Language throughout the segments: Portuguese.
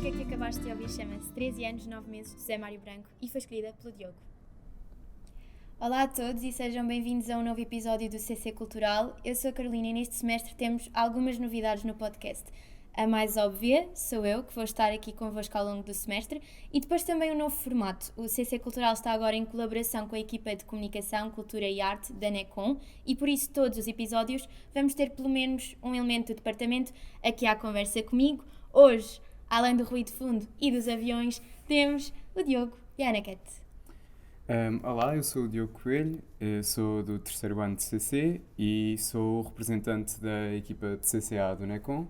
música que acabaste de ouvir chama-se 13 anos, 9 meses, de Zé Mário Branco e foi escolhida pelo Diogo. Olá a todos e sejam bem-vindos a um novo episódio do CC Cultural. Eu sou a Carolina e neste semestre temos algumas novidades no podcast. A mais óbvia sou eu, que vou estar aqui convosco ao longo do semestre, e depois também um novo formato. O CC Cultural está agora em colaboração com a equipa de Comunicação, Cultura e Arte da NECOM e por isso todos os episódios vamos ter pelo menos um elemento do departamento aqui à conversa comigo. Hoje, além do ruído de fundo e dos aviões, temos o Diogo e a Ana Cat. Olá, eu sou o Diogo Coelho, sou do terceiro ano de CC e sou o representante da equipa de CCA do NECOM.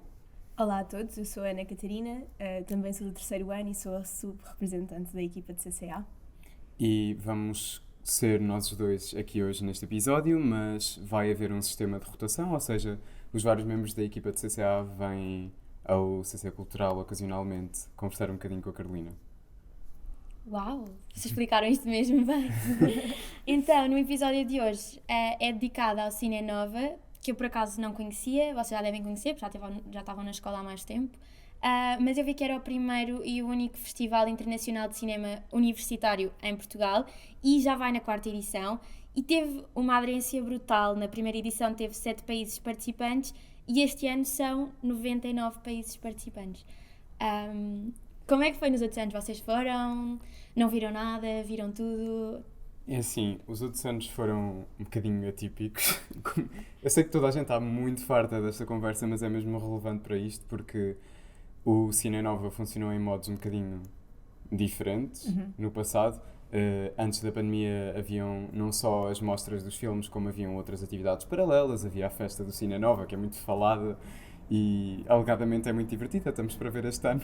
Olá a todos, eu sou a Ana Catarina, também sou do terceiro ano e sou a sub-representante da equipa de CCA. E vamos ser nós dois aqui hoje neste episódio, mas vai haver um sistema de rotação, ou seja, os vários membros da equipa de CCA vêm ao CC Cultural ocasionalmente conversar um bocadinho com a Carolina. Uau, vocês explicaram isto mesmo bem. Então, no episódio de hoje é dedicado ao Cine Nova, que eu por acaso não conhecia, vocês já devem conhecer, porque já estavam na escola há mais tempo, mas eu vi que era o primeiro e o único festival internacional de cinema universitário em Portugal e já vai na 4ª edição e teve uma aderência brutal. Na primeira edição teve 7 países participantes e este ano são 99 países participantes. Como é que foi nos outros anos? Vocês foram? Não viram nada? Viram tudo? É assim, os outros anos foram um bocadinho atípicos. Eu sei que toda a gente está muito farta desta conversa, mas é mesmo relevante para isto porque o Cine Nova funcionou em modos um bocadinho diferentes no passado. Antes da pandemia haviam não só as mostras dos filmes, como haviam outras atividades paralelas. Havia a festa do Cine Nova, que é muito falada e alegadamente é muito divertida, estamos para ver este ano.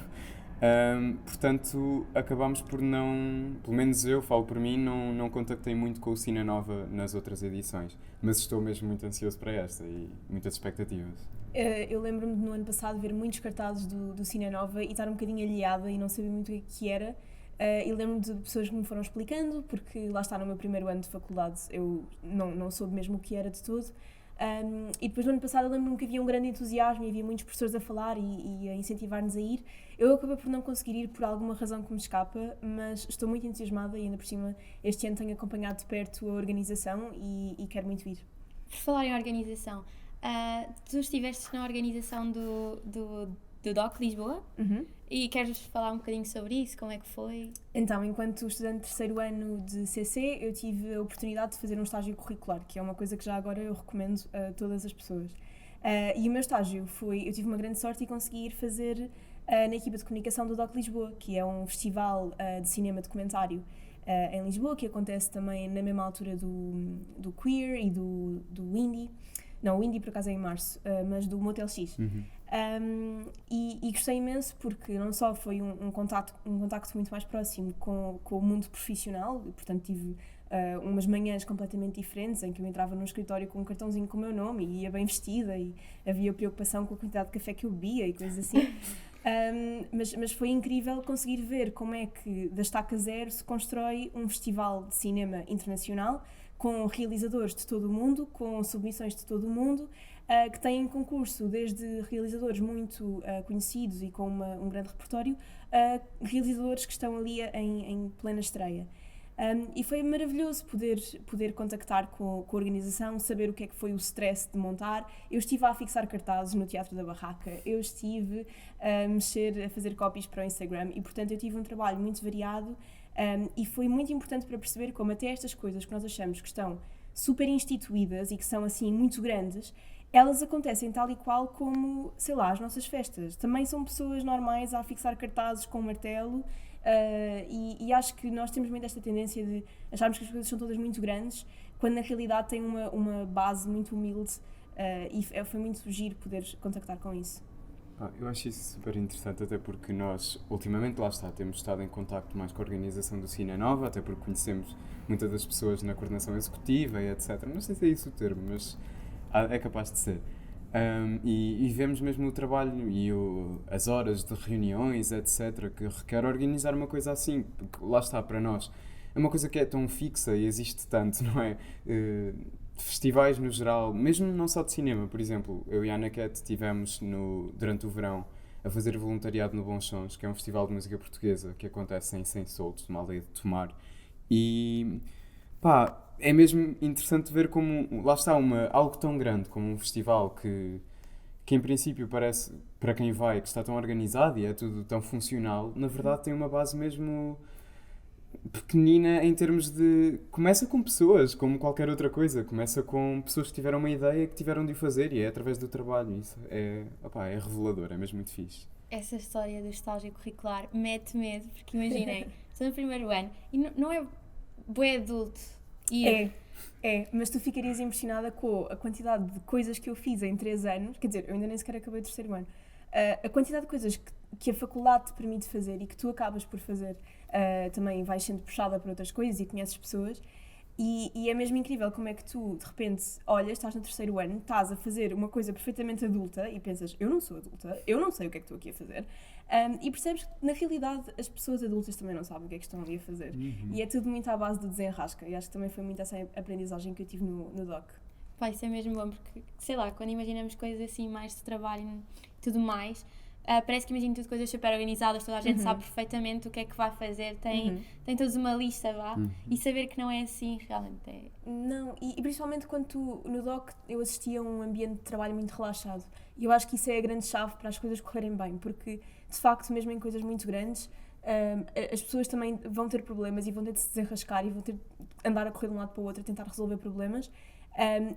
Portanto, acabámos por não, pelo menos eu falo por mim, não contactei muito com o Cine Nova nas outras edições, mas estou mesmo muito ansioso para esta e muitas expectativas. Eu lembro-me de no ano passado ver muitos cartazes do Cine Nova e estar um bocadinho alheada e não saber muito o que era. E lembro-me de pessoas que me foram explicando, porque lá está, no meu primeiro ano de faculdade eu não soube mesmo o que era de todo. E depois no ano passado eu lembro-me que havia um grande entusiasmo e havia muitos professores a falar e a incentivar-nos a ir. Eu acabei por não conseguir ir por alguma razão que me escapa, mas estou muito entusiasmada e ainda por cima este ano tenho acompanhado de perto a organização e quero muito vir. Por falar em organização, tu estiveste na organização do DOC Lisboa e queres falar um bocadinho sobre isso? Como é que foi? Então, enquanto estudante de terceiro ano de CC, eu tive a oportunidade de fazer um estágio curricular, que é uma coisa que já agora eu recomendo a todas as pessoas. E o meu estágio eu tive uma grande sorte e consegui ir fazer na equipa de comunicação do DOC Lisboa, que é um festival de cinema documentário em Lisboa, que acontece também na mesma altura do Queer e do Indie. Não, o Indie por acaso é em março, mas do Motel X. E gostei imenso porque não só foi um contacto muito mais próximo com o mundo profissional, e, portanto tive umas manhãs completamente diferentes em que eu entrava num escritório com um cartãozinho com o meu nome e ia bem vestida e havia preocupação com a quantidade de café que eu bebia e coisas assim. Mas foi incrível conseguir ver como é que da estaca zero se constrói um festival de cinema internacional com realizadores de todo o mundo, com submissões de todo o mundo, que têm em concurso desde realizadores muito conhecidos e com um grande repertório, realizadores que estão ali em plena estreia. E foi maravilhoso poder contactar com a organização, saber o que é que foi o stress de montar. Eu estive a fixar cartazes no Teatro da Barraca, eu estive a fazer copies para o Instagram e, portanto, eu tive um trabalho muito variado e foi muito importante para perceber como até estas coisas que nós achamos que estão super instituídas e que são, assim, muito grandes, elas acontecem tal e qual como, sei lá, as nossas festas. Também são pessoas normais a fixar cartazes com um martelo. E acho que nós temos muito esta tendência de acharmos que as coisas são todas muito grandes, quando na realidade tem uma base muito humilde e foi muito giro poder contactar com isso. Eu acho isso super interessante, até porque nós, ultimamente, lá está, temos estado em contacto mais com a organização do Cine Nova, até porque conhecemos muitas das pessoas na coordenação executiva e etc. Não sei se é isso o termo, mas é capaz de ser. E vemos mesmo o trabalho e as horas de reuniões, etc., que requer organizar uma coisa assim, porque lá está, para nós, é uma coisa que é tão fixa e existe tanto, não é? Festivais no geral, mesmo não só de cinema, por exemplo, eu e a Ana Cat tivemos durante o verão a fazer voluntariado no Bons Sons, que é um festival de música portuguesa que acontece em Sem-Soltos, numa aldeia de Tomar. E pá, é mesmo interessante ver como, lá está, algo tão grande como um festival que em princípio parece, para quem vai, que está tão organizado e é tudo tão funcional, na verdade tem uma base mesmo pequenina em termos de... Começa com pessoas, como qualquer outra coisa. Começa com pessoas que tiveram uma ideia, que tiveram de o fazer, e é através do trabalho. Isso é revelador, é mesmo muito fixe. Essa história do estágio curricular mete medo, porque imaginem, estou no primeiro ano e não é bué adulto. Mas tu ficarias impressionada com a quantidade de coisas que eu fiz em 3 anos, quer dizer, eu ainda nem sequer acabei o terceiro ano, a quantidade de coisas que a faculdade te permite fazer e que tu acabas por fazer, também vais sendo puxada para outras coisas e conheces pessoas, e é mesmo incrível como é que tu, de repente, olhas, estás no terceiro ano, estás a fazer uma coisa perfeitamente adulta e pensas, eu não sou adulta, eu não sei o que é que estou aqui a fazer, e percebes que, na realidade, as pessoas adultas também não sabem o que é que estão ali a fazer. E é tudo muito à base do desenrasca, e acho que também foi muito essa aprendizagem que eu tive no DOC. Pá, isso é mesmo bom, porque, sei lá, quando imaginamos coisas assim mais de trabalho e tudo mais, parece que imagino tudo coisas super organizadas, toda a gente sabe perfeitamente o que é que vai fazer, tem todos uma lista, vá, e saber que não é assim, realmente é... Não, e principalmente quando tu, no DOC, eu assistia a um ambiente de trabalho muito relaxado, e eu acho que isso é a grande chave para as coisas correrem bem, porque, de facto, mesmo em coisas muito grandes, as pessoas também vão ter problemas e vão ter de se desenrascar e vão ter de andar a correr de um lado para o outro a tentar resolver problemas.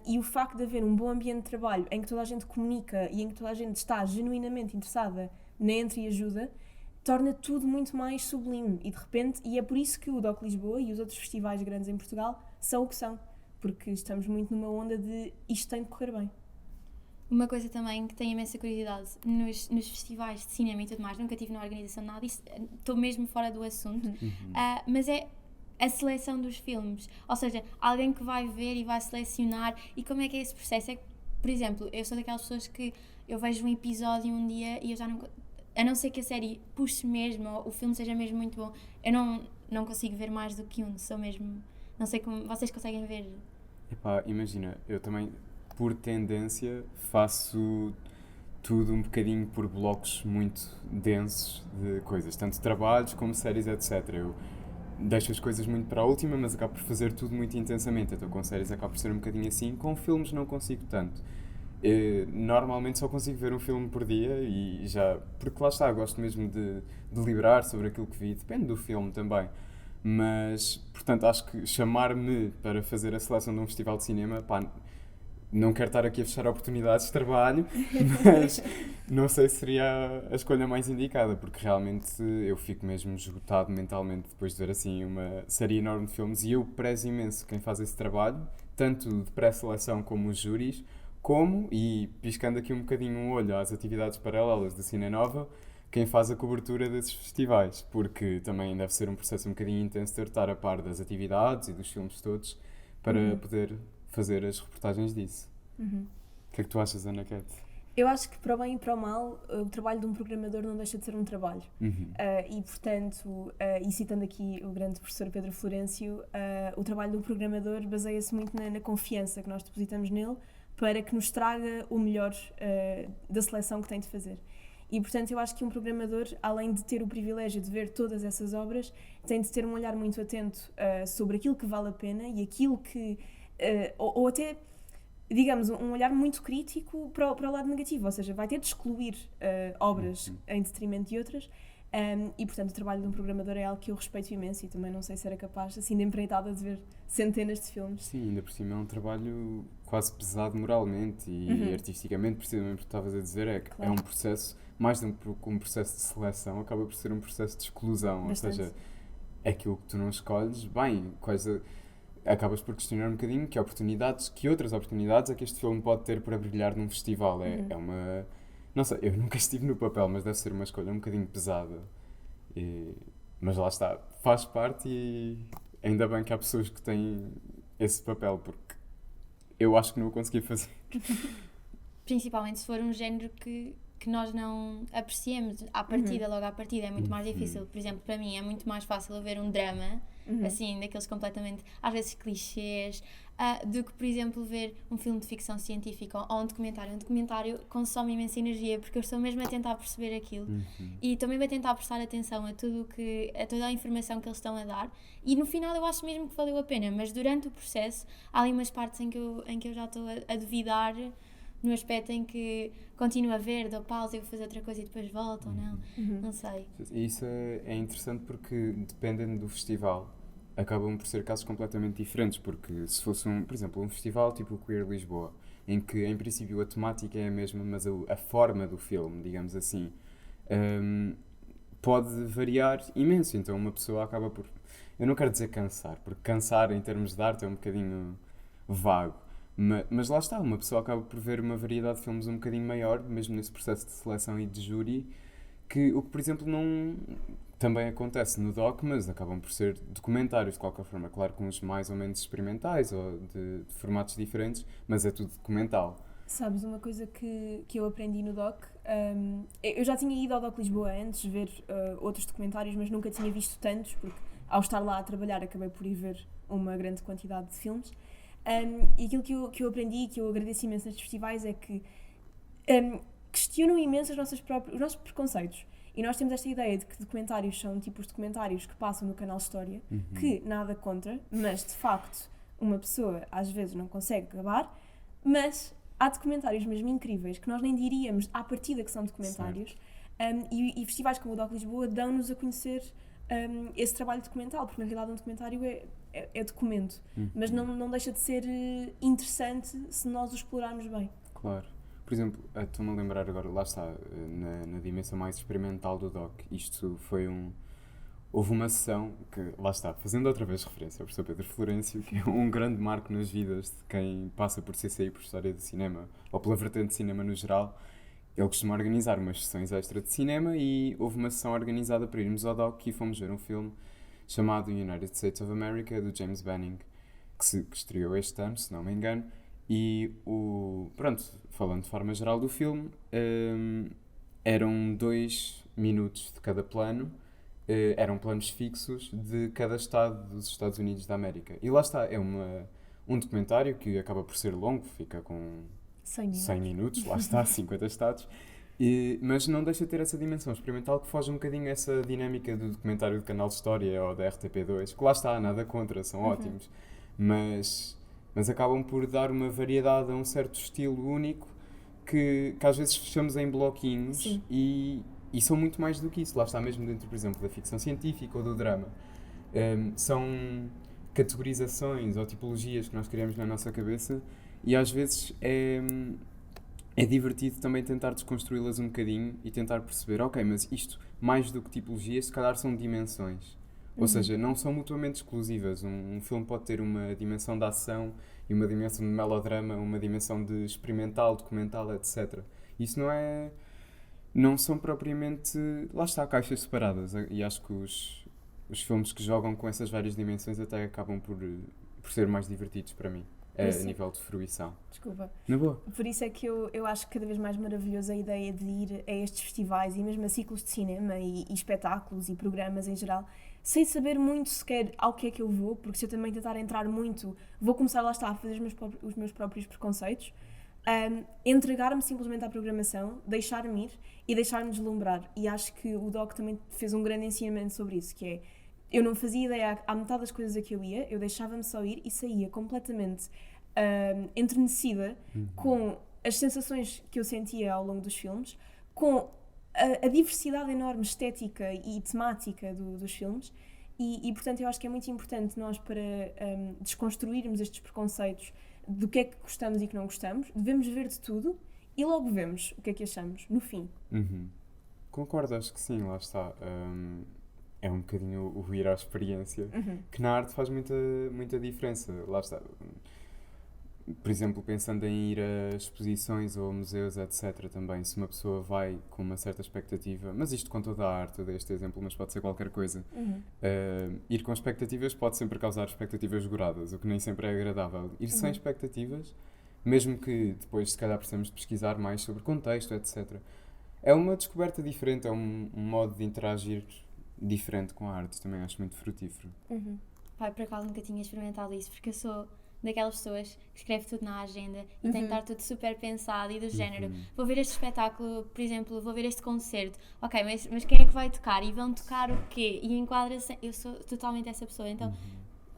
E o facto de haver um bom ambiente de trabalho em que toda a gente comunica e em que toda a gente está genuinamente interessada na entreajuda, torna tudo muito mais sublime e de repente, e é por isso que o DOC Lisboa e os outros festivais grandes em Portugal são o que são, porque estamos muito numa onda de isto tem de correr bem. Uma coisa também que tenho imensa curiosidade, nos festivais de cinema e tudo mais, nunca estive na organização de nada, estou mesmo fora do assunto, mas é a seleção dos filmes, ou seja, alguém que vai ver e vai selecionar, e como é que é esse processo? É que, por exemplo, eu sou daquelas pessoas que eu vejo um episódio um dia e eu já não, a não ser que a série puxe mesmo, ou o filme seja mesmo muito bom, eu não consigo ver mais do que um, sou mesmo, não sei como, vocês conseguem ver? Epá, imagina, eu também, por tendência, faço tudo um bocadinho por blocos muito densos de coisas, tanto trabalhos como séries, etc. Eu deixo as coisas muito para a última, mas acabo por fazer tudo muito intensamente. Então com séries acabo por ser um bocadinho assim, com filmes não consigo tanto. Normalmente só consigo ver um filme por dia e já... Porque lá está, gosto mesmo de deliberar sobre aquilo que vi, depende do filme também. Mas, portanto, acho que chamar-me para fazer a seleção de um festival de cinema, pá, não quero estar aqui a fechar oportunidades de trabalho, mas não sei se seria a escolha mais indicada, porque realmente eu fico mesmo esgotado mentalmente depois de ver assim uma série enorme de filmes e eu prezo imenso quem faz esse trabalho, tanto de pré-seleção como os júris, como, e piscando aqui um bocadinho um olho às atividades paralelas da Cine Nova, quem faz a cobertura desses festivais, porque também deve ser um processo um bocadinho intenso ter de estar a par das atividades e dos filmes todos para poder fazer as reportagens disso. O que é que tu achas, Ana Kate? Eu acho que, para o bem e para o mal, o trabalho de um programador não deixa de ser um trabalho. E, portanto, e citando aqui o grande professor Pedro Florencio, o trabalho do programador baseia-se muito na confiança que nós depositamos nele para que nos traga o melhor da seleção que tem de fazer. E, portanto, eu acho que um programador, além de ter o privilégio de ver todas essas obras, tem de ter um olhar muito atento sobre aquilo que vale a pena e aquilo que... ou até, digamos, um olhar muito crítico para o lado negativo, ou seja, vai ter de excluir obras em detrimento de outras. E, portanto, o trabalho de um programador é algo que eu respeito imenso e também não sei se era capaz, assim, de empreitada, de ver centenas de filmes. Sim, ainda por cima é um trabalho quase pesado moralmente e artisticamente, precisamente o que estavas a dizer, é que é um processo, mais do que um processo de seleção, acaba por ser um processo de exclusão, Bastante. ou seja, é aquilo que tu não escolhes, bem, acabas por questionar um bocadinho que outras oportunidades é que este filme pode ter para brilhar num festival, é uma... Não sei, eu nunca estive no papel, mas deve ser uma escolha um bocadinho pesada. Mas lá está, faz parte e ainda bem que há pessoas que têm esse papel, porque eu acho que não o consegui fazer. Principalmente se for um género que que nós não apreciemos à partida, logo à partida, é muito mais difícil. Por exemplo, para mim é muito mais fácil eu ver um drama, assim, daqueles completamente, às vezes, clichês, do que, por exemplo, ver um filme de ficção científica ou um documentário. Um documentário consome imensa energia, porque eu estou mesmo a tentar perceber aquilo e estou mesmo a tentar prestar atenção a toda a informação que eles estão a dar, e no final eu acho mesmo que valeu a pena, mas durante o processo há ali umas partes em que eu já estou a duvidar, no aspecto em que continuo a ver, dou pausa e vou fazer outra coisa e depois volto ou não, não sei. Isso é interessante porque, dependendo do festival, acabam por ser casos completamente diferentes, porque se fosse, por exemplo, um festival tipo o Queer Lisboa, em que, em princípio, a temática é a mesma, mas a forma do filme, digamos assim, pode variar imenso. Então uma pessoa acaba por... Eu não quero dizer cansar, porque cansar, em termos de arte, é um bocadinho vago. Mas lá está, uma pessoa acaba por ver uma variedade de filmes um bocadinho maior, mesmo nesse processo de seleção e de júri, o que, por exemplo, não também acontece no doc, mas acabam por ser documentários de qualquer forma, claro, com uns mais ou menos experimentais ou de formatos diferentes, mas é tudo documental. Sabes, uma coisa que eu aprendi no doc, eu já tinha ido ao Doc Lisboa antes ver outros documentários, mas nunca tinha visto tantos, porque ao estar lá a trabalhar acabei por ir ver uma grande quantidade de filmes. E aquilo que eu aprendi e que eu agradeço imenso nestes festivais é que questionam imenso os nossos preconceitos. E nós temos esta ideia de que documentários são tipo os documentários que passam no canal História, que nada contra, mas de facto uma pessoa às vezes não consegue acabar, mas há documentários mesmo incríveis que nós nem diríamos à partida que são documentários, e festivais como o Doc Lisboa dão-nos a conhecer esse trabalho documental, porque na realidade um documentário é documento, mas não deixa de ser interessante se nós o explorarmos bem. Claro. Por exemplo, estou-me a lembrar agora, lá está, na dimensão mais experimental do doc, isto foi houve uma sessão que, lá está, fazendo outra vez referência ao professor Pedro Florencio, que é um grande marco nas vidas de quem passa por CCI, por História do Cinema, ou pela vertente de cinema no geral. Ele costuma organizar umas sessões extra de cinema e houve uma sessão organizada para irmos ao doc e fomos ver um filme chamado United States of America, do James Banning, que estreou este ano, se não me engano. E pronto, falando de forma geral do filme, eram 2 minutos de cada plano, eram planos fixos de cada estado dos Estados Unidos da América. E lá está, é um documentário que acaba por ser longo, fica com 100 minutos, lá está, 50 estados, mas não deixa de ter essa dimensão experimental que foge um bocadinho essa dinâmica do documentário do canal de História ou da RTP2, que lá está, nada contra, são ótimos, mas acabam por dar uma variedade a um certo estilo único que às vezes fechamos em bloquinhos e são muito mais do que isso. Lá está, mesmo dentro, por exemplo, da ficção científica ou do drama. São categorizações ou tipologias que nós criamos na nossa cabeça e às vezes é divertido também tentar desconstruí-las um bocadinho e tentar perceber, ok, mas isto, mais do que tipologias, se calhar são dimensões. Ou seja, não são mutuamente exclusivas. Um filme pode ter uma dimensão de ação e uma dimensão de melodrama, uma dimensão de experimental, documental, etc. Isso não são propriamente, lá está, caixas separadas. E acho que os filmes que jogam com essas várias dimensões até acabam por ser mais divertidos para mim. A nível de fruição. Desculpa. Na boa. Por isso é que eu acho cada vez mais maravilhosa a ideia de ir a estes festivais e mesmo a ciclos de cinema e espetáculos e programas em geral, sem saber muito sequer ao que é que eu vou, porque se eu também tentar entrar muito, vou começar lá está a fazer os meus próprios preconceitos, entregar-me simplesmente à programação, deixar-me ir e deixar-me deslumbrar. E acho que o Doc também fez um grande ensinamento sobre isso, que é, eu não fazia ideia à metade das coisas a que eu ia, eu deixava-me só ir e saía completamente enternecida com as sensações que eu sentia ao longo dos filmes, com a diversidade enorme estética e temática dos filmes e portanto eu acho que é muito importante nós para desconstruirmos estes preconceitos do que é que gostamos e que não gostamos, devemos ver de tudo e logo vemos o que é que achamos no fim. Concordo, acho que sim, lá está. É um bocadinho o ir à experiência, que na arte faz muita diferença. Lá está. Por exemplo, pensando em ir a exposições ou a museus, etc. também, se uma pessoa vai com uma certa expectativa, mas isto com toda a arte, eu dei este exemplo, mas pode ser qualquer coisa, ir com expectativas pode sempre causar expectativas esgoradas, o que nem sempre é agradável. Ir sem expectativas, mesmo que depois se calhar precisamos pesquisar mais sobre contexto, etc., é uma descoberta diferente, é um modo de interagir diferente com a arte, também acho muito frutífero. Pá, por acaso nunca tinha experimentado isso, porque eu sou daquelas pessoas que escreve tudo na agenda e tem que estar tudo super pensado e do género. Vou ver este espetáculo, por exemplo, vou ver este concerto. Ok, mas quem é que vai tocar? E vão tocar o quê? E enquadra-se. Eu sou totalmente essa pessoa. Então,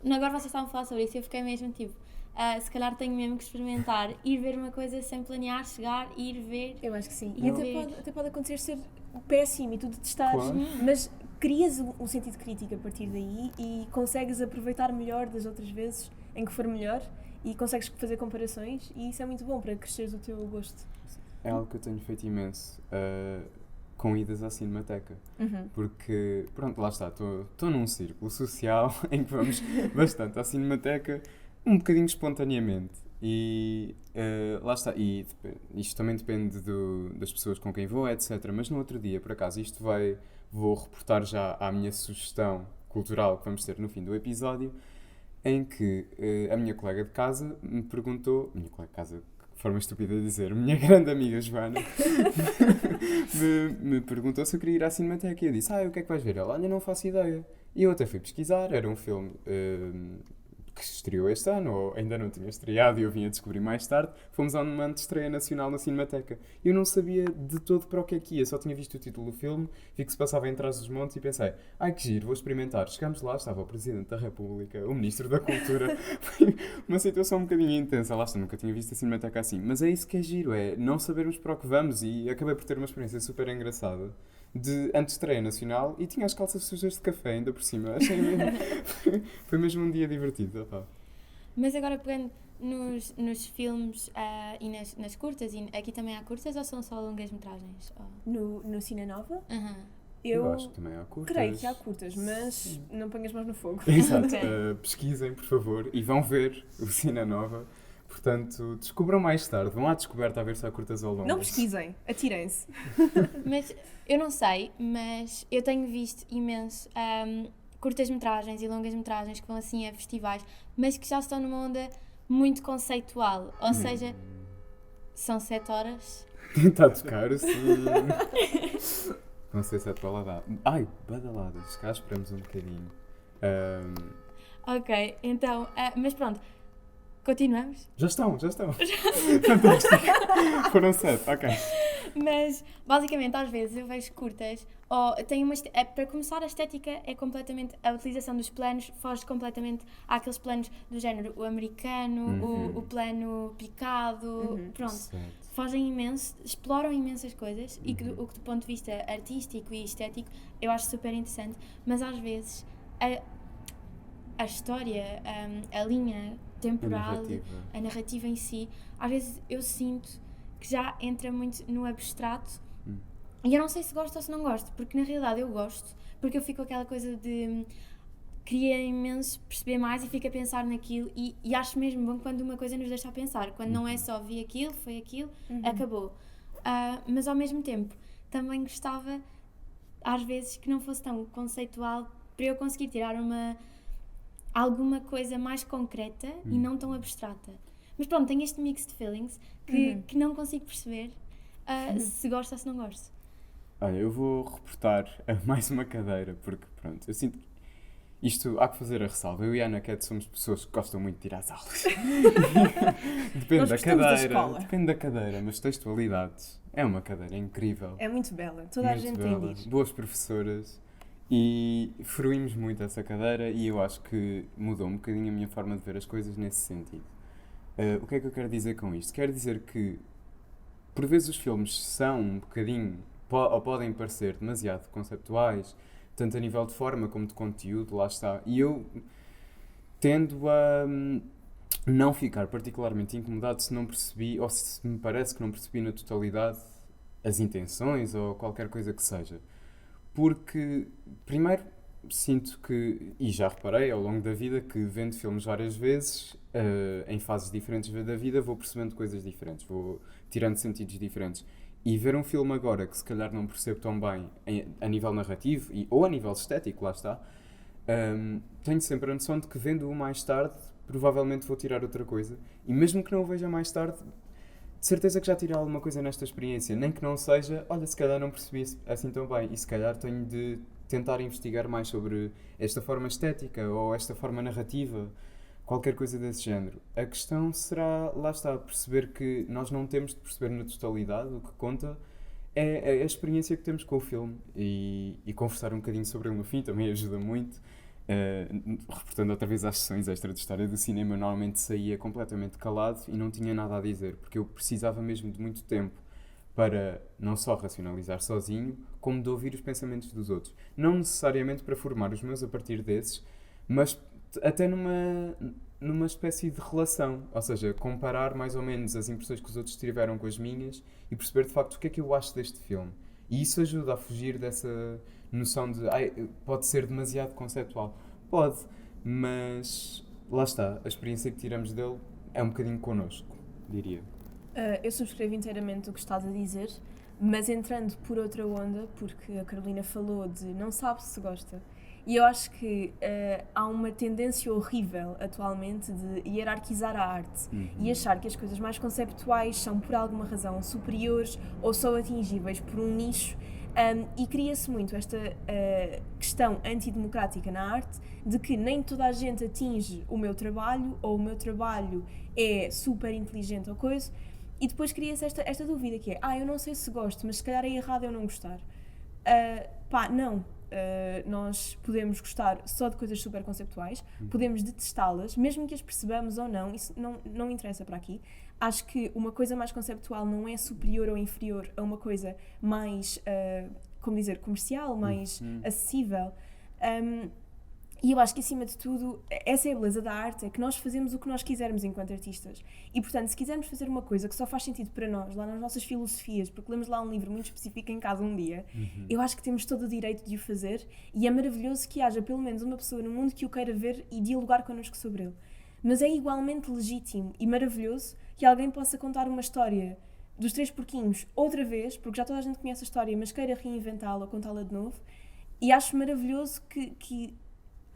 agora vocês estavam a falar sobre isso e eu fiquei mesmo tipo, se calhar tenho mesmo que experimentar, ir ver uma coisa sem planear, chegar, ir ver. Eu acho que sim. E E até pode acontecer ser péssimo e tu detestares, Claro. mas crias um sentido crítico a partir daí e consegues aproveitar melhor das outras vezes em que for melhor e consegues fazer comparações e isso é muito bom para cresceres o teu gosto. É algo que eu tenho feito imenso com idas à Cinemateca. Porque, pronto, lá está, estou num círculo social em que vamos bastante à Cinemateca, um bocadinho espontaneamente. E lá está, e isto também depende das pessoas com quem vou, etc. Mas no outro dia, por acaso, vou reportar já à minha sugestão cultural que vamos ter no fim do episódio, em que a minha colega de casa me perguntou, minha colega de casa, de forma estúpida a dizer, minha grande amiga Joana, me perguntou se eu queria ir à Cinemateca e eu disse, o que é que vais ver? Ela, ainda não faço ideia. E eu até fui pesquisar, era um filme que estreou este ano, ou ainda não tinha estreado e eu vim a descobrir mais tarde. Fomos a uma estreia nacional na Cinemateca. Eu não sabia de todo para o que é que ia, só tinha visto o título do filme, vi que se passava em Trás-os-Montes e pensei, que giro, vou experimentar. Chegámos lá, estava o Presidente da República, o Ministro da Cultura. Foi uma situação um bocadinho intensa, lá está, nunca tinha visto a Cinemateca assim. Mas é isso que é giro, é não sabermos para o que vamos, e acabei por ter uma experiência super engraçada de antestreia nacional e tinha as calças sujas de café ainda por cima. Achei mesmo. Foi mesmo um dia divertido. Opa. Mas agora pegando nos filmes e nas curtas, e aqui também há curtas ou são só longas metragens? No Cine Nova, Eu acho que também há curtas. creio que há curtas, mas não ponhas mãos no fogo. Exato. Ok. Pesquisem, por favor, e vão ver o Cine Nova. Portanto, descubram mais tarde. Vão à descoberta a ver se há curtas ou longas. Não pesquisem, atirem-se. Mas eu não sei, mas eu tenho visto imenso curtas-metragens e longas-metragens que vão assim a festivais, mas que já estão numa onda muito conceitual. Ou seja, são 7 horas. Está a tocar, sim. Não sei se é de badaladas. Badaladas. Se cá esperamos um bocadinho. Ok, então, mas pronto, continuamos? Já estão. Fantástico. Foram 7, ok. Mas, basicamente, às vezes eu vejo curtas, ou tem para começar, a estética é completamente, a utilização dos planos foge completamente àqueles planos do género, o americano, o plano picado, pronto. Certo. Fogem imenso, exploram imensas coisas e o que do ponto de vista artístico e estético eu acho super interessante, mas às vezes a história, a linha temporal, a narrativa em si, às vezes eu sinto que já entra muito no abstrato e eu não sei se gosto ou se não gosto, porque na realidade eu gosto, porque eu fico com aquela coisa de queria imenso perceber mais e fico a pensar naquilo e acho mesmo bom quando uma coisa nos deixa a pensar, quando não é só vi aquilo, foi aquilo, acabou. Mas ao mesmo tempo também gostava às vezes que não fosse tão conceitual para eu conseguir tirar alguma coisa mais concreta e não tão abstrata. Mas pronto, tenho este mix de feelings que não consigo perceber se gosto ou se não gosto. Olha, eu vou reportar mais uma cadeira, porque pronto, eu sinto que isto há que fazer a ressalva. Eu e a Ana Cat somos pessoas que gostam muito de ir às aulas. Depende da cadeira. Depende da cadeira, mas textualidade é uma cadeira incrível. É muito bela, toda a gente tem de ir. Boas professoras. E fruímos muito essa cadeira e eu acho que mudou um bocadinho a minha forma de ver as coisas nesse sentido. O que é que eu quero dizer com isto? Quero dizer que, por vezes, os filmes são um bocadinho, ou podem parecer demasiado conceptuais, tanto a nível de forma como de conteúdo, lá está. E eu tendo a não ficar particularmente incomodado se não percebi, ou se me parece que não percebi na totalidade as intenções ou qualquer coisa que seja. Porque, primeiro, sinto que, e já reparei ao longo da vida, que vendo filmes várias vezes, em fases diferentes da vida, vou percebendo coisas diferentes, vou tirando sentidos diferentes. E ver um filme agora que se calhar não percebo tão bem a nível narrativo ou a nível estético, lá está, tenho sempre a noção de que vendo-o mais tarde, provavelmente vou tirar outra coisa. E mesmo que não o veja mais tarde, de certeza que já tirei alguma coisa nesta experiência, nem que não seja, olha, se calhar não percebi assim tão bem, e se calhar tenho de tentar investigar mais sobre esta forma estética ou esta forma narrativa, qualquer coisa desse género. A questão será, lá está, perceber que nós não temos de perceber na totalidade, o que conta é a experiência que temos com o filme e conversar um bocadinho sobre ele no fim também ajuda muito. Reportando outra vez às sessões extra de história do cinema, eu normalmente saía completamente calado e não tinha nada a dizer, porque eu precisava mesmo de muito tempo para não só racionalizar sozinho, como de ouvir os pensamentos dos outros. Não necessariamente para formar os meus a partir desses, mas até numa espécie de relação, ou seja, comparar mais ou menos as impressões que os outros tiveram com as minhas e perceber de facto o que é que eu acho deste filme. E isso ajuda a fugir dessa noção de pode ser demasiado conceptual. Pode, mas lá está, a experiência que tiramos dele é um bocadinho connosco, diria. Eu subscrevo inteiramente o que estás a dizer, mas entrando por outra onda, porque a Carolina falou de não sabe se gosta. E eu acho que há uma tendência horrível atualmente de hierarquizar a arte e achar que as coisas mais conceptuais são por alguma razão superiores ou só atingíveis por um nicho. E cria-se muito esta questão antidemocrática na arte de que nem toda a gente atinge o meu trabalho ou o meu trabalho é super inteligente ou coisa, e depois cria-se esta dúvida que é eu não sei se gosto, mas se calhar é errado eu não gostar. Não. Nós podemos gostar só de coisas super conceptuais, podemos detestá-las, mesmo que as percebamos ou não, isso não interessa para aqui. Acho que uma coisa mais conceptual não é superior ou inferior a uma coisa mais, comercial, mais acessível. E eu acho que, acima de tudo, essa é a beleza da arte, é que nós fazemos o que nós quisermos enquanto artistas. E, portanto, se quisermos fazer uma coisa que só faz sentido para nós, lá nas nossas filosofias, porque lemos lá um livro muito específico em casa um dia, eu acho que temos todo o direito de o fazer, e é maravilhoso que haja pelo menos uma pessoa no mundo que o queira ver e dialogar connosco sobre ele. Mas é igualmente legítimo e maravilhoso que alguém possa contar uma história dos Três Porquinhos outra vez, porque já toda a gente conhece a história, mas queira reinventá-la ou contá-la de novo. E acho maravilhoso que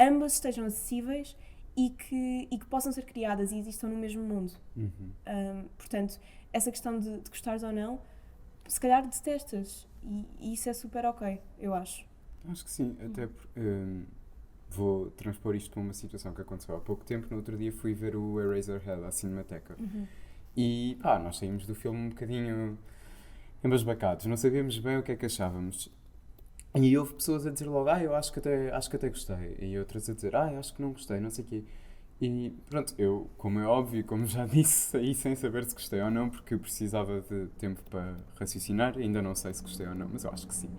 ambas estejam acessíveis e que possam ser criadas e existam no mesmo mundo. Portanto, essa questão de gostares ou não, se calhar detestas, e isso é super ok, eu acho. Acho que sim, até porque vou transpor isto para uma situação que aconteceu há pouco tempo. No outro dia fui ver o Eraserhead à Cinemateca e nós saímos do filme um bocadinho embasbacados, não sabíamos bem o que é que achávamos. E houve pessoas a dizer logo, eu acho que até gostei. E outras a dizer, acho que não gostei, não sei o quê. E pronto, eu, como é óbvio, como já disse, saí sem saber se gostei ou não, porque eu precisava de tempo para raciocinar. Ainda não sei se gostei ou não, mas eu acho que sim.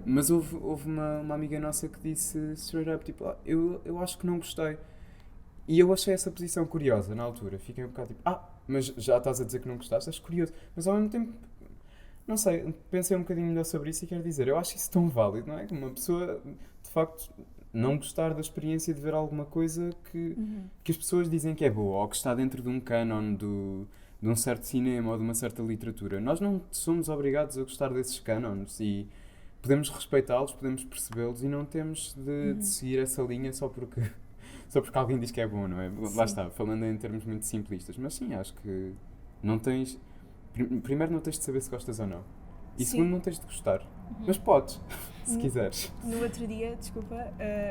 Mas houve uma amiga nossa que disse straight up, tipo, eu acho que não gostei. E eu achei essa posição curiosa na altura. Fiquei um bocado tipo, mas já estás a dizer que não gostaste? Acho curioso. Mas ao mesmo tempo, não sei, pensei um bocadinho melhor sobre isso e quero dizer, eu acho isso tão válido, não é? Uma pessoa, de facto, não gostar da experiência de ver alguma coisa que as pessoas dizem que é boa, ou que está dentro de um canon de um certo cinema ou de uma certa literatura. Nós não somos obrigados a gostar desses canons e podemos respeitá-los, podemos percebê-los e não temos de seguir essa linha só porque alguém diz que é bom, não é? Sim. Lá está, falando em termos muito simplistas. Mas sim, acho que não tens... Primeiro não tens de saber se gostas ou não. E segundo não tens de gostar. Mas podes, se quiseres. No outro dia,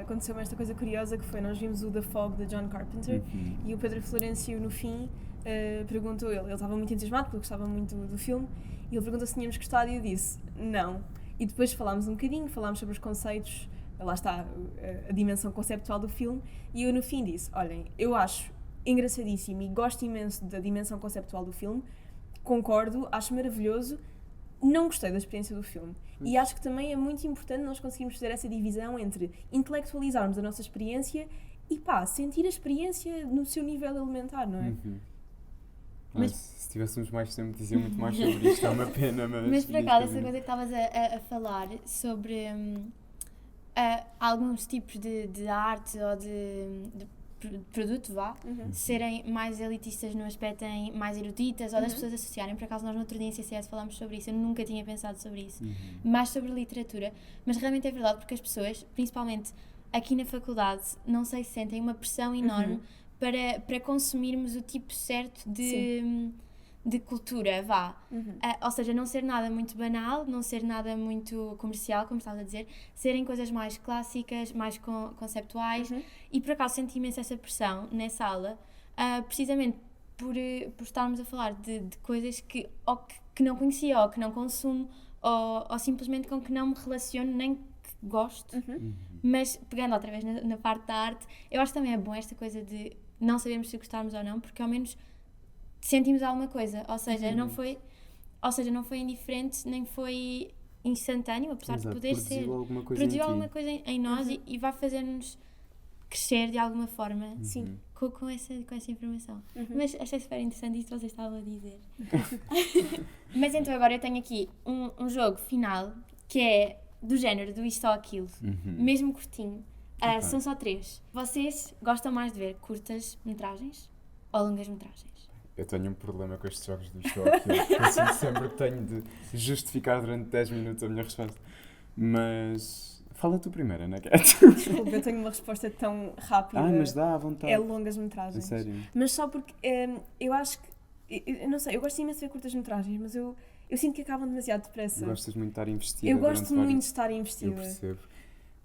aconteceu-me esta coisa curiosa que foi, nós vimos o The Fog de John Carpenter e o Pedro Florencio no fim perguntou ele estava muito entusiasmado porque gostava muito do filme e ele perguntou se tínhamos gostado e eu disse não. E depois falámos um bocadinho, falámos sobre os conceitos, lá está a dimensão conceptual do filme e eu no fim disse, olhem, eu acho engraçadíssimo e gosto imenso da dimensão conceptual do filme, concordo, acho maravilhoso, não gostei da experiência do filme. E acho que também é muito importante nós conseguirmos fazer essa divisão entre intelectualizarmos a nossa experiência e sentir a experiência no seu nível elementar, não é? Mas se tivéssemos mais tempo dizia muito mais sobre isto, é uma pena, mas... Mas por acaso, essa coisa que estavas a falar sobre alguns tipos de arte ou de produto, serem mais elitistas no aspecto em mais eruditas ou das pessoas associarem. Por acaso nós no outro dia em CCS falámos sobre isso, eu nunca tinha pensado sobre isso, mais sobre literatura, mas realmente é verdade porque as pessoas, principalmente aqui na faculdade, não sei se sentem uma pressão enorme para consumirmos o tipo certo de de cultura, vá. Ou seja, não ser nada muito banal, não ser nada muito comercial, como estavas a dizer, serem coisas mais clássicas, mais conceptuais, e por acaso senti imenso essa pressão nessa aula, precisamente por estarmos a falar de coisas que ou que não conhecia, ou que não consumo, ou simplesmente com que não me relaciono, nem que gosto. Mas pegando outra vez na parte da arte, eu acho que também é bom esta coisa de não sabermos se gostarmos ou não, porque ao menos sentimos alguma coisa, ou seja, não foi indiferente, nem foi instantâneo, apesar de poder ser. Produziu alguma coisa em nós e vai fazer-nos crescer de alguma forma. Sim. Com essa informação. Mas achei super interessante isto que vocês estavam a dizer. Mas então agora eu tenho aqui um jogo final que é do género do isto ou aquilo, mesmo curtinho. São só 3. Vocês gostam mais de ver curtas metragens ou longas metragens? Eu tenho um problema com estes jogos do isto ou aquilo. Eu sinto sempre que tenho de justificar durante 10 minutos a minha resposta. Mas fala tu primeiro, Ana Cat. Desculpa, eu tenho uma resposta tão rápida. Mas dá à vontade. É longas metragens. É sério? Mas só porque eu acho que... Eu não sei, eu gosto imenso de ver curtas metragens, mas eu sinto que acabam demasiado depressa. Gostas muito de estar investida? Eu gosto muito de estar Eu investida. percebo.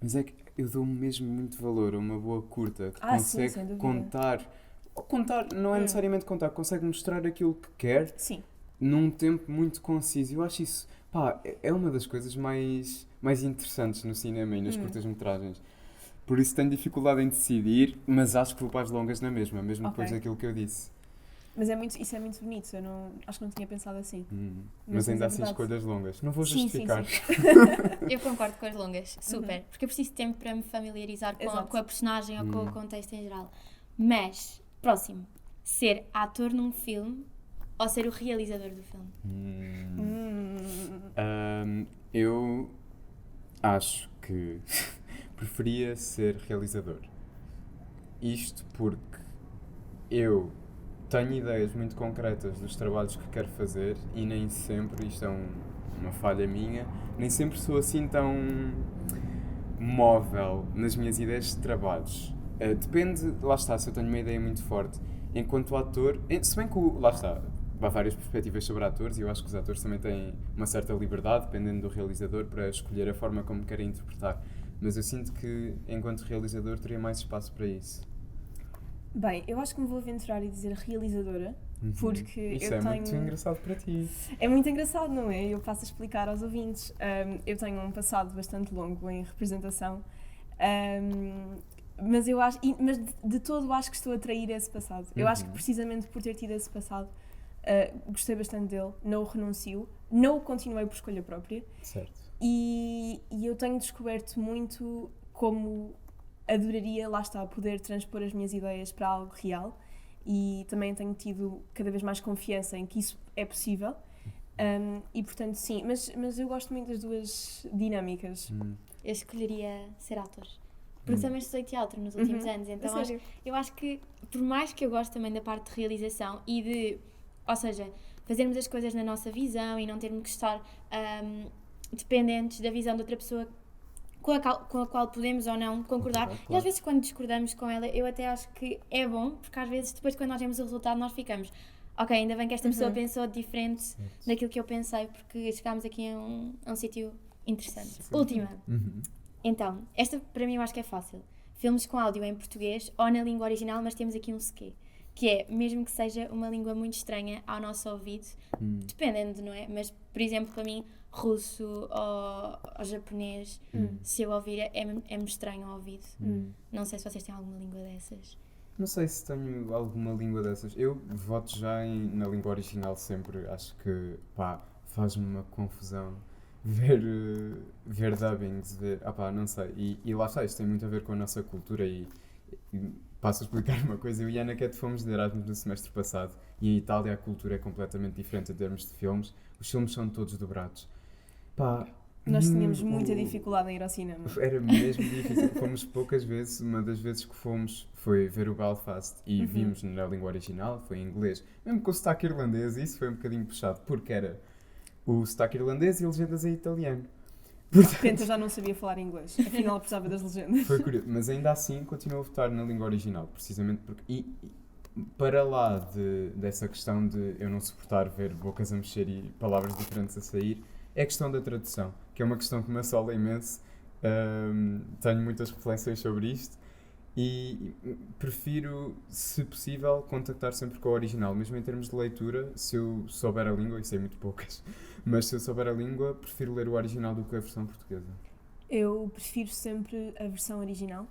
Mas é que eu dou mesmo muito valor a uma boa curta que Sim, consegue sem dúvida. contar, não é necessariamente contar, consegue mostrar aquilo que quer Sim. num tempo muito conciso. Eu acho isso, é uma das coisas mais interessantes no cinema e nas curtas-metragens. Por isso tenho dificuldade em decidir, mas acho que vou para as longas na mesma, mesmo depois daquilo que eu disse. Mas isso é muito bonito, acho que não tinha pensado assim. Mas ainda é assim verdade. escolhas longas. Não vou Sim, justificar. sim. Eu concordo com as longas, super. Porque eu preciso de tempo para me familiarizar com a personagem ou com o contexto em geral. Mas, próximo, ser ator num filme ou ser o realizador do filme? Eu acho que preferia ser realizador. Isto porque eu tenho ideias muito concretas dos trabalhos que quero fazer e nem sempre, isto é uma falha minha, nem sempre sou assim tão móvel nas minhas ideias de trabalhos. Depende, lá está, se eu tenho uma ideia muito forte. Enquanto ator, se bem que, lá está, há várias perspectivas sobre atores e eu acho que os atores também têm uma certa liberdade, dependendo do realizador, para escolher a forma como querem interpretar. Mas eu sinto que, enquanto realizador, teria mais espaço para isso. Bem, eu acho que me vou aventurar e dizer realizadora, porque Isso eu tenho... muito engraçado para ti. É muito engraçado, não é? Eu passo a explicar aos ouvintes. Eu tenho um passado bastante longo em representação, mas eu acho, mas de todo acho que estou a trair esse passado. Eu acho que precisamente por ter tido esse passado, gostei bastante dele, não o renuncio, não o continuei por escolha própria. Certo. E eu tenho descoberto muito como adoraria, lá está, poder transpor as minhas ideias para algo real, e também tenho tido cada vez mais confiança em que isso é possível. E portanto sim, mas eu gosto muito das duas dinâmicas. Eu escolheria ser ator. Porque também estudei teatro nos últimos anos, então eu acho que, por mais que eu goste também da parte de realização e de, ou seja, fazermos as coisas na nossa visão e não termos que estar dependentes da visão de outra pessoa com a qual podemos ou não concordar. Claro. E às vezes quando discordamos com ela, eu até acho que é bom, porque às vezes depois quando nós vemos o resultado nós ficamos, ok, ainda bem que esta pessoa pensou diferente daquilo que eu pensei, porque chegámos aqui a um sítio interessante. Sim. Última. Então, esta para mim eu acho que é fácil. Filmes com áudio em português ou na língua original, mas temos aqui um sequê. Que é, mesmo que seja uma língua muito estranha ao nosso ouvido, dependendo, não é? Mas, por exemplo, para mim, russo ou japonês, se eu ouvir, é-me estranho ao ouvido. Não sei se vocês têm alguma língua dessas. Não sei se tenho alguma língua dessas. Eu voto já na língua original sempre. Acho que, faz-me uma confusão ver dubbings, não sei. E lá está, isto tem muito a ver com a nossa cultura e passo a explicar uma coisa. Eu e a Ana Cat fomos de Erasmus no semestre passado e em Itália a cultura é completamente diferente em termos de filmes. Os filmes são todos dobrados. Nós tínhamos muita dificuldade em ir ao cinema. Era mesmo difícil. Fomos poucas vezes. Uma das vezes que fomos foi ver o Belfast e vimos na língua original, foi em inglês. Mesmo com o sotaque irlandês, isso foi um bocadinho puxado, porque era o sotaque irlandês e legendas em italiano. De repente eu já não sabia falar inglês, afinal precisava das legendas. Foi curioso, mas ainda assim continuo a votar na língua original, precisamente porque... para lá dessa questão de eu não suportar ver bocas a mexer e palavras diferentes a sair, é a questão da tradução, que é uma questão que me assola imenso. Tenho muitas reflexões sobre isto e prefiro, se possível, contactar sempre com o original, mesmo em termos de leitura. Se eu souber a língua, e sei muito poucas, mas se eu souber a língua, prefiro ler o original do que a versão portuguesa. Eu prefiro sempre a versão original.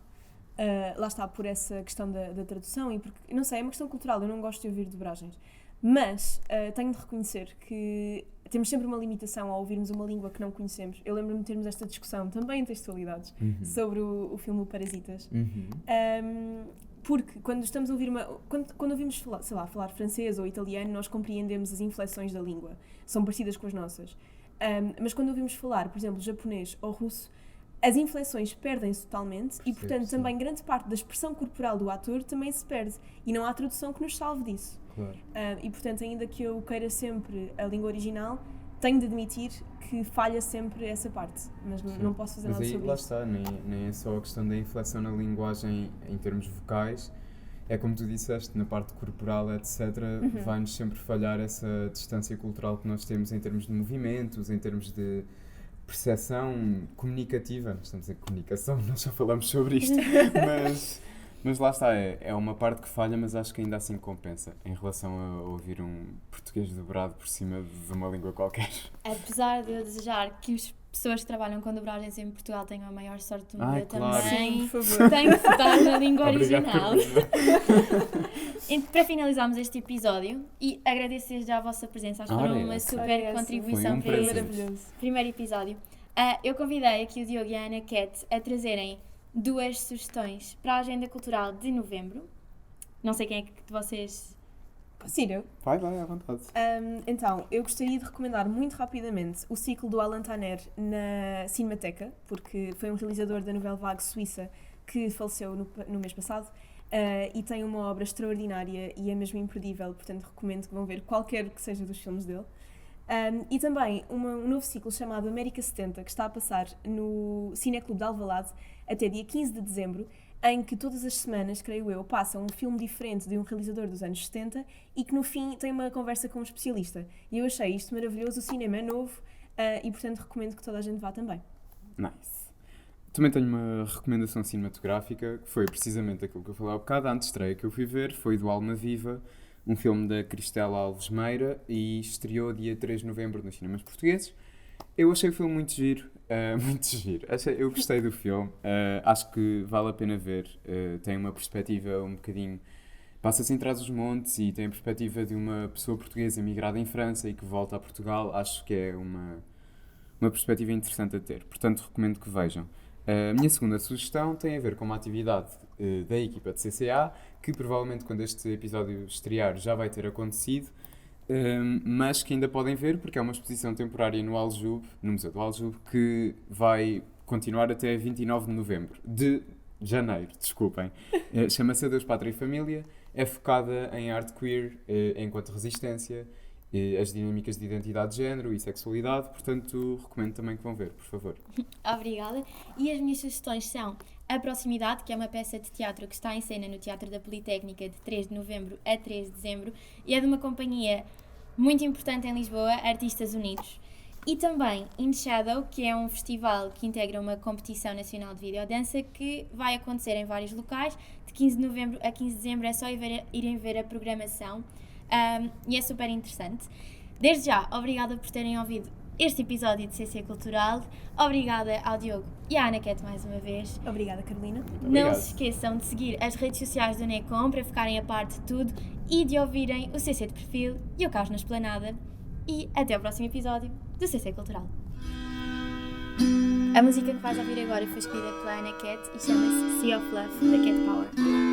Lá está, por essa questão da tradução e porque, não sei, é uma questão cultural, eu não gosto de ouvir dobragens. Mas tenho de reconhecer que temos sempre uma limitação ao ouvirmos uma língua que não conhecemos. Eu lembro-me de termos esta discussão, também em textualidades, sobre o filme Parasitas. Porque quando estamos a ouvir quando ouvimos falar francês ou italiano, nós compreendemos as inflexões da língua. São parecidas com as nossas. Mas quando ouvimos falar, por exemplo, japonês ou russo, as inflexões perdem-se totalmente e, portanto, também grande parte da expressão corporal do ator também se perde. E não há tradução que nos salve disso. Claro. E, portanto, ainda que eu queira sempre a língua original, tenho de admitir que falha sempre essa parte. Mas não posso fazer nada sobre isso. Mas aí, lá está, nem é só a questão da inflexão na linguagem em termos vocais. É como tu disseste, na parte corporal, etc., vai-nos sempre falhar essa distância cultural que nós temos em termos de movimentos, em termos de percepção comunicativa. Nós estamos em comunicação, nós já falamos sobre isto, mas lá está, é uma parte que falha, mas acho que ainda assim compensa em relação a ouvir um português dobrado por cima de uma língua qualquer. Apesar de eu desejar que as pessoas que trabalham com dobragens em Portugal tenham a maior sorte do mundo, eu claro. também Sim, por favor. tenho que estar na língua Obrigado original. por Para finalizarmos este episódio, e agradeço desde já a vossa presença, acho que foram uma super contribuição Foi para um este prazer. primeiro episódio. Eu convidei aqui o Diogo e a Ana Cat a trazerem 2 sugestões para a agenda cultural de novembro. Não sei quem é que de vocês... Posso ir eu? Vai, à vontade. Então, eu gostaria de recomendar muito rapidamente o ciclo do Alan Taner na Cinemateca, porque foi um realizador da Nouvelle Vague suíça que faleceu no mês passado e tem uma obra extraordinária e é mesmo imperdível, portanto recomendo que vão ver qualquer que seja dos filmes dele. E também um novo ciclo chamado América 70, que está a passar no Cineclube de Alvalade até dia 15 de dezembro, em que todas as semanas, creio eu, passa um filme diferente de um realizador dos anos 70 e que no fim tem uma conversa com um especialista. E eu achei isto maravilhoso, o cinema é novo e portanto recomendo que toda a gente vá também. Nice. Também tenho uma recomendação cinematográfica, que foi precisamente aquilo que eu falei há bocado. A antestreia que eu fui ver foi do Alma Viva, um filme da Cristela Alves Meira, e estreou dia 3 de novembro nos cinemas portugueses. Eu achei o filme muito giro, muito giro. Eu gostei do filme, acho que vale a pena ver. Tem uma perspectiva um bocadinho... Passa-se em Trás-os-Montes e tem a perspectiva de uma pessoa portuguesa emigrada em França e que volta a Portugal. Acho que é uma perspectiva interessante a ter, portanto recomendo que vejam. A minha segunda sugestão tem a ver com uma atividade da equipa de CCA, que provavelmente quando este episódio estrear já vai ter acontecido, mas que ainda podem ver porque é uma exposição temporária no Aljube, no Museu do Aljube, que vai continuar até 29 de janeiro, desculpem. Chama-se Adeus Pátria e Família, é focada em arte queer enquanto resistência, as dinâmicas de identidade de género e sexualidade, portanto recomendo também que vão ver, por favor. Obrigada. E as minhas sugestões são A Proximidade, que é uma peça de teatro que está em cena no Teatro da Politécnica de 3 de novembro a 3 de dezembro e é de uma companhia muito importante em Lisboa, Artistas Unidos. E também In Shadow, que é um festival que integra uma competição nacional de videodança que vai acontecer em vários locais, de 15 de novembro a 15 de dezembro, é só irem ver a programação. E é super interessante. Desde já, obrigada por terem ouvido este episódio de CC Cultural. Obrigada ao Diogo e à Ana Cat mais uma vez. Obrigada, Carolina. Não se esqueçam de seguir as redes sociais do NECOM para ficarem a par de tudo e de ouvirem o CC de Perfil e o Caos na Esplanada. E até ao próximo episódio do CC Cultural. A música que vais ouvir agora foi escolhida pela Ana Cat e chama-se Sea of Love, da Cat Power.